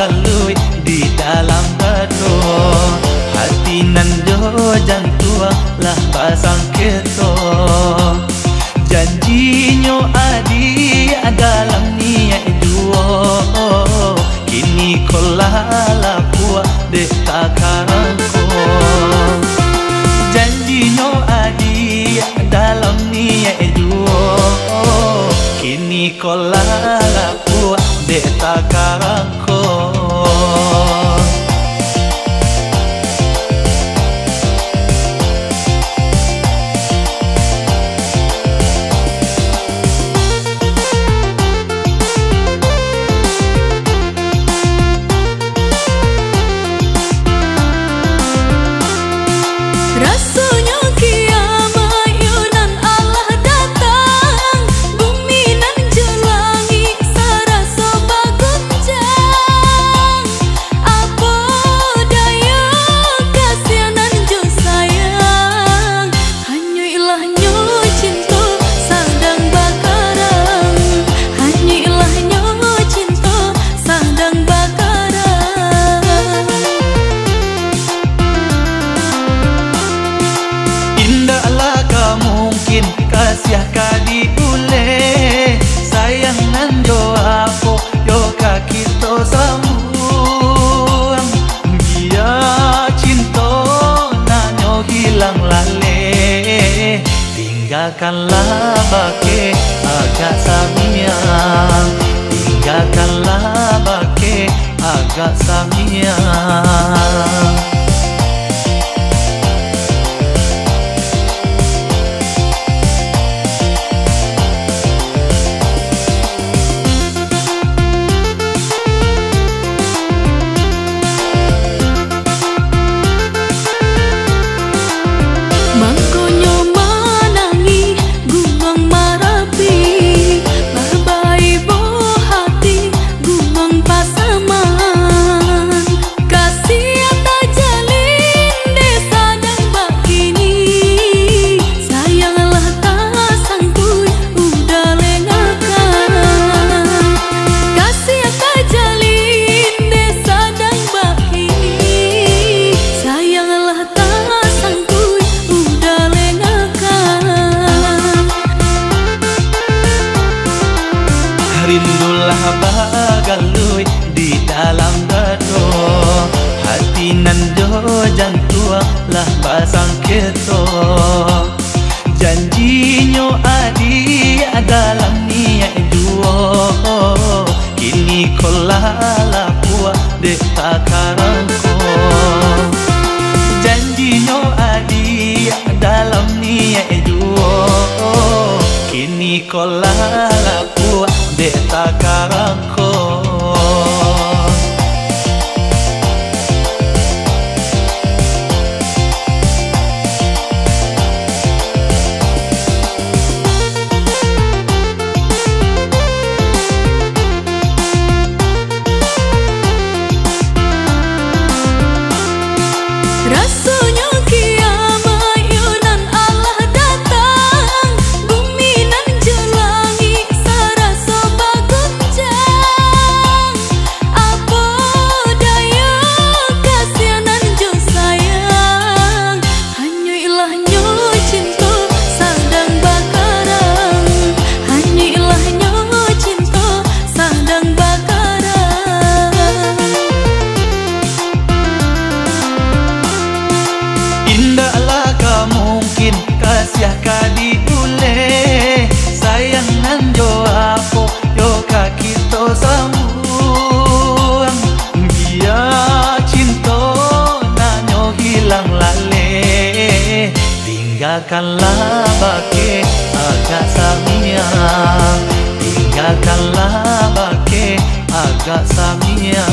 bagalui di dalam batu. Hati nan jo jantua lah pasang keto. Janjinyo adi dalam niat duo. Kini kolala puak dek takarangko. Janjinyo adi dalam niat duo. Kini kolala puak dek takarangko. Rasanya kiamat yunan Allah datang, bumi nan jelangi sarasa baguncang. Apa daya kasihanan jo sayang, hanya ilahnya cinta sadang bakarang, hanya ilahnya cinta sadang bakarang. Indahlah kau mungkin kasih kadi ule. Sayang nan jo aku yo kaki to sambung. Biar cinta nanyo hilang lale. Tinggalkanlah bake agak samiang. Tinggalkanlah bake agak samiang. Mangkonyo manangi gumang marapi, babai boh hati gumang pasaman. Kasih tak jalin desa dan bakini, sayanglah tak sangkui udah lengakan. Kasih tak jalin desa dan bakini, sayanglah tak sangkui udah lengakan. Rindulah bagalui di dalam batu. Hati nan jo jantua lah pasang keto. Janjinyo adi dalam niat duo. Kini kolala puak dek takarangko. Janjinyo adi dalam niat duo. Kini kolala puak dek takarangko. Rasanya kiamat yunan Allah datang, bumi nan jelangi sarasa baguncang. Apa daya kasihanan jo sayang, hanya ilahnya cinta sadang bakarang, hanya ilahnya cinta sadang bakarang. Indahlah kau mungkin kasih kadi ule. Sayang nan jo aku yo kaki to sambung. Biar cinta nanyo hilang lale. Tinggalkanlah bake agak samiang. Tinggalkanlah bake agak samiang.